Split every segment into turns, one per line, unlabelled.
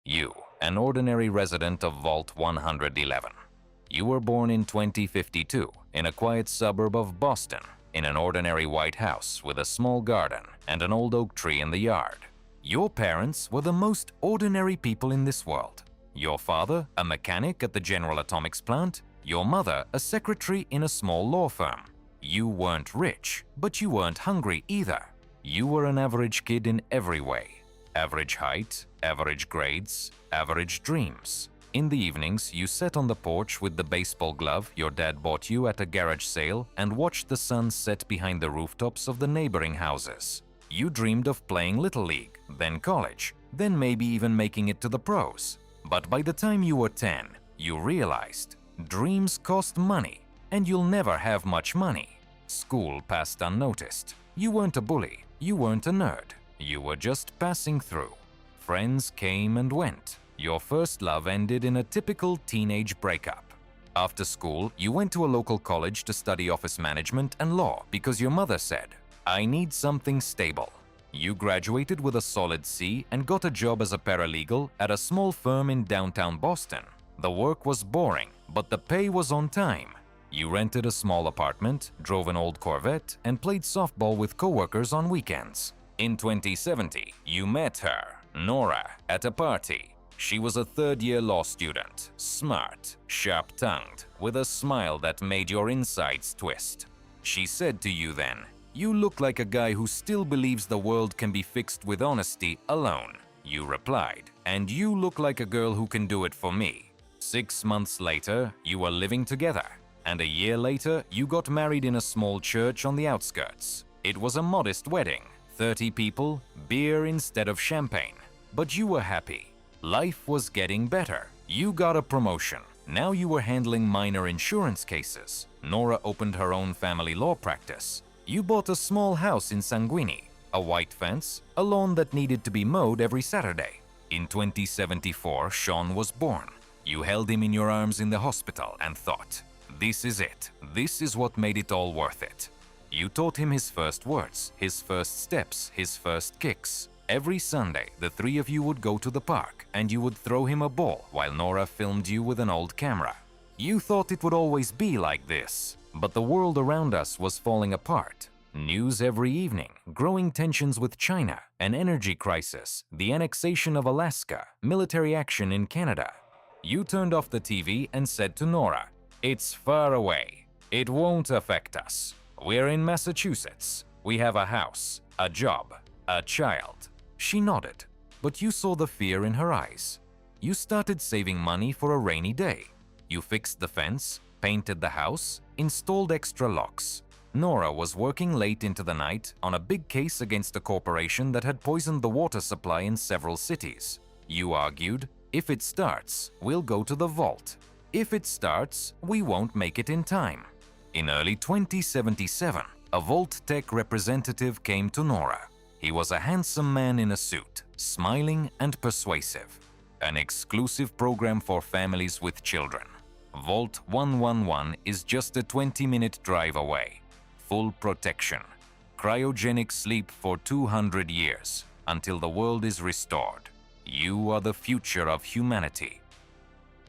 You, an ordinary resident of Vault 111. You were born in 2052 in a quiet suburb of Boston, in an ordinary white house with a small garden and an old oak tree in the yard. Your parents were the most ordinary people in this world. Your father, a mechanic at the General Atomics plant, your mother, a secretary in a small law firm. You weren't rich, but you weren't hungry either. You were an average kid in every way. Average height, average grades, average dreams. In the evenings, you sat on the porch with the baseball glove your dad bought you at a garage sale and watched the sun set behind the rooftops of the neighboring houses. You dreamed of playing Little League, then college, then maybe even making it to the pros. But by the time you were 10, you realized dreams cost money, and you'll never have much money. School passed unnoticed. You weren't a bully, you weren't a nerd, you were just passing through. Friends came and went. Your first love ended in a typical teenage breakup. After school, you went to a local college to study office management and law because your mother said, "I need something stable." You graduated with a solid C and got a job as a paralegal at a small firm in downtown Boston. The work was boring, but the pay was on time. You rented a small apartment, drove an old Corvette, and played softball with coworkers on weekends. In 2070, you met her, Nora, at a party. She was a third-year law student, smart, sharp-tongued, with a smile that made your insides twist. She said to you then, "You look like a guy who still believes the world can be fixed with honesty alone." You replied, "And you look like a girl who can do it for me." 6 months later, you were living together. And a year later, you got married in a small church on the outskirts. It was a modest wedding, 30 people, beer instead of champagne. But you were happy. Life was getting better. You got a promotion. Now you were handling minor insurance cases. Nora opened her own family law practice. You bought a small house in Sanguini, a white fence, a lawn that needed to be mowed every Saturday. In 2074, Sean was born. You held him in your arms in the hospital and thought, "This is it. This is what made it all worth it." You taught him his first words, his first steps, his first kicks. Every Sunday, the three of you would go to the park and you would throw him a ball while Nora filmed you with an old camera. You thought it would always be like this, but the world around us was falling apart. News every evening, growing tensions with China, an energy crisis, the annexation of Alaska, military action in Canada. You turned off the TV and said to Nora, "It's far away. It won't affect us. We're in Massachusetts. We have a house, a job, a child." She nodded, but you saw the fear in her eyes. You started saving money for a rainy day. You fixed the fence, painted the house, installed extra locks. Nora was working late into the night on a big case against a corporation that had poisoned the water supply in several cities. You argued, "If it starts, we'll go to the vault. If it starts, we won't make it in time." In early 2077, a Vault Tech representative came to Nora. He was a handsome man in a suit, smiling and persuasive. An exclusive program for families with children. Vault 111 is just a 20-minute drive away. Full protection. Cryogenic sleep for 200 years, until the world is restored. You are the future of humanity.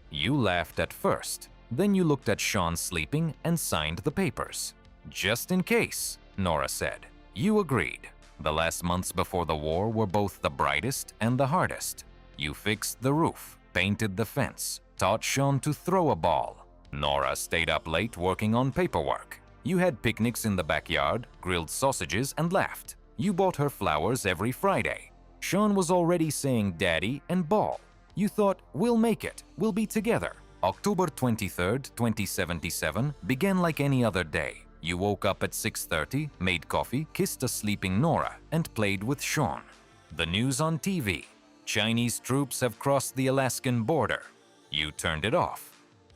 You laughed at first, then you looked at Sean sleeping and signed the papers. "Just in case," Nora said. You agreed. The last months before the war were both the brightest and the hardest. You fixed the roof, painted the fence, taught Sean to throw a ball. Nora stayed up late working on paperwork. You had picnics in the backyard, grilled sausages, and laughed. You bought her flowers every Friday. Sean was already saying daddy and ball. You thought, "We'll make it, we'll be together." October 23rd, 2077 began like any other day. You woke up at 6:30, made coffee, kissed a sleeping Nora, and played with Sean. The news on TV. Chinese troops have crossed the Alaskan border. You turned it off.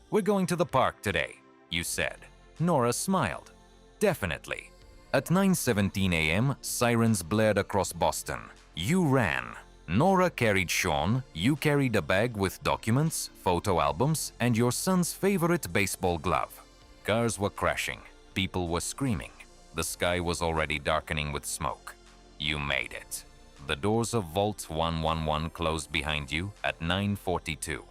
"We're going to the park today," you said. Nora smiled. "Definitely." At 9:17 a.m., sirens blared across Boston. You ran. Nora carried Sean, you carried a bag with documents, photo albums, and your son's favorite baseball glove. Cars were crashing. People were screaming. The sky was already darkening with smoke. You made it. The doors of Vault 111 closed behind you at 9:42.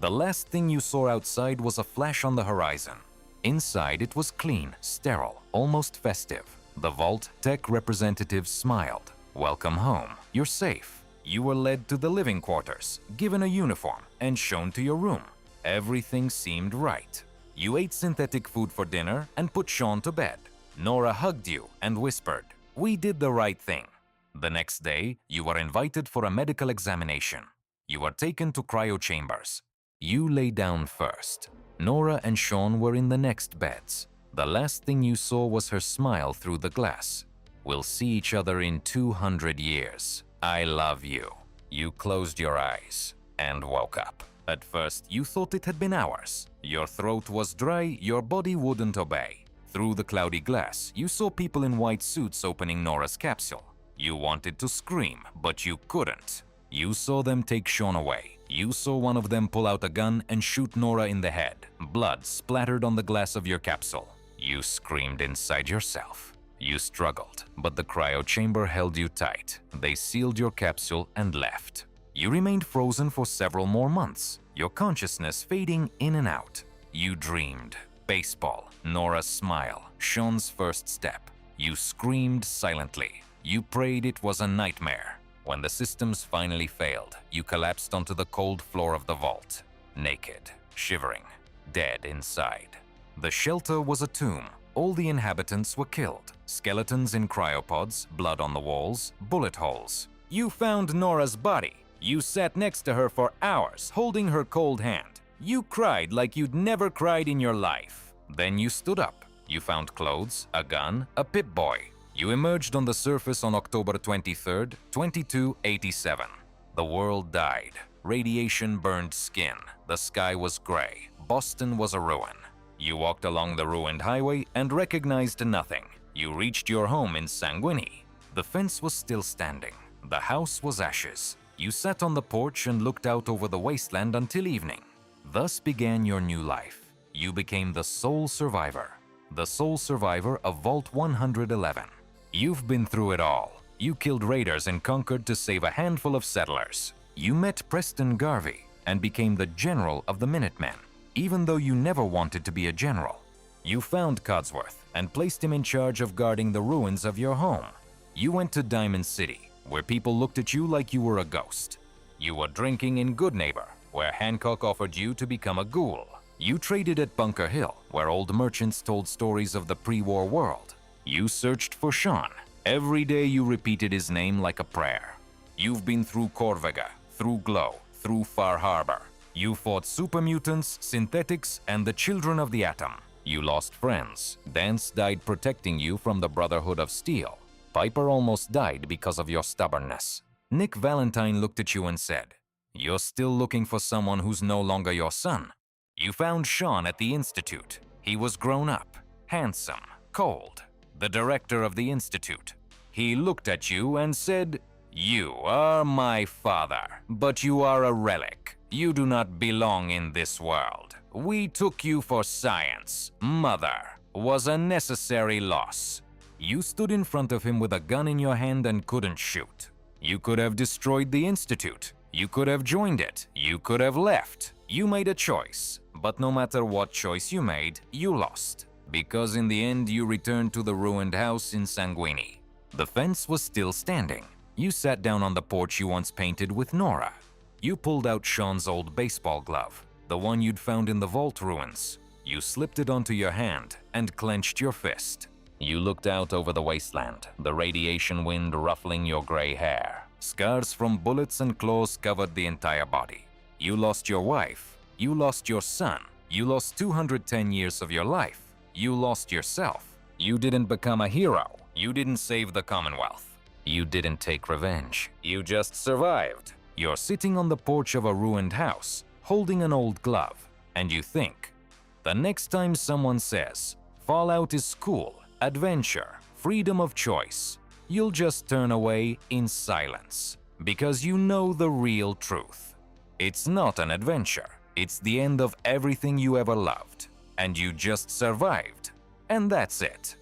The last thing you saw outside was a flash on the horizon. Inside, it was clean, sterile, almost festive. The Vault Tech representative smiled. Welcome home. You're safe. You were led to the living quarters, given a uniform, and shown to your room. Everything seemed right. You ate synthetic food for dinner and put Sean to bed. Nora hugged you and whispered, "We did the right thing." The next day, you were invited for a medical examination. You were taken to cryo chambers. You lay down first. Nora and Sean were in the next beds. The last thing you saw was her smile through the glass. "We'll see each other in 200 years. I love you." You closed your eyes and woke up. At first, you thought it had been hours. Your throat was dry, your body wouldn't obey. Through the cloudy glass, you saw people in white suits opening Nora's capsule. You wanted to scream, but you couldn't. You saw them take Sean away. You saw one of them pull out a gun and shoot Nora in the head. Blood splattered on the glass of your capsule. You screamed inside yourself. You struggled, but the cryo chamber held you tight. They sealed your capsule and left. You remained frozen for several more months, your consciousness fading in and out. You dreamed. Baseball, Nora's smile, Sean's first step. You screamed silently. You prayed it was a nightmare. When the systems finally failed, you collapsed onto the cold floor of the vault, naked, shivering, dead inside. The shelter was a tomb. All the inhabitants were killed. Skeletons in cryopods, blood on the walls, bullet holes. You found Nora's body. You sat next to her for hours, holding her cold hand. You cried like you'd never cried in your life. Then you stood up. You found clothes, a gun, a Pip-Boy. You emerged on the surface on October 23rd, 2287. The world died. Radiation burned skin. The sky was gray. Boston was a ruin. You walked along the ruined highway and recognized nothing. You reached your home in Sanguini. The fence was still standing. The house was ashes. You sat on the porch and looked out over the wasteland until evening. Thus began your new life. You became the sole survivor. The sole survivor of Vault 111. You've been through it all. You killed raiders and conquered to save a handful of settlers. You met Preston Garvey and became the general of the Minutemen, even though you never wanted to be a general. You found Codsworth and placed him in charge of guarding the ruins of your home. You went to Diamond City, where people looked at you like you were a ghost. You were drinking in Goodneighbor, where Hancock offered you to become a ghoul. You traded at Bunker Hill, where old merchants told stories of the pre-war world. You searched for Sean. Every day you repeated his name like a prayer. You've been through Corvega, through Glow, through Far Harbor. You fought super mutants, synthetics, and the children of the atom. You lost friends. Dance died protecting you from the Brotherhood of Steel. Piper almost died because of your stubbornness. Nick Valentine looked at you and said, "You're still looking for someone who's no longer your son." You found Sean at the Institute. He was grown up, handsome, cold. The director of the Institute. He looked at you and said, "You are my father, but you are a relic. You do not belong in this world. We took you for science. Mother was a necessary loss." You stood in front of him with a gun in your hand and couldn't shoot. You could have destroyed the Institute. You could have joined it. You could have left. You made a choice. But no matter what choice you made, you lost. Because in the end, you returned to the ruined house in Sanguini. The fence was still standing. You sat down on the porch you once painted with Nora. You pulled out Sean's old baseball glove, the one you'd found in the vault ruins. You slipped it onto your hand and clenched your fist. You looked out over the wasteland, the radiation wind ruffling your gray hair. Scars from bullets and claws covered the entire body. You lost your wife. You lost your son. You lost 210 years of your life. You lost yourself. You didn't become a hero. You didn't save the Commonwealth. You didn't take revenge. You just survived. You're sitting on the porch of a ruined house, holding an old glove, and you think, the next time someone says, Fallout is cool, adventure, freedom of choice, you'll just turn away in silence, because you know the real truth. It's not an adventure. It's the end of everything you ever loved. And you just survived. And that's it.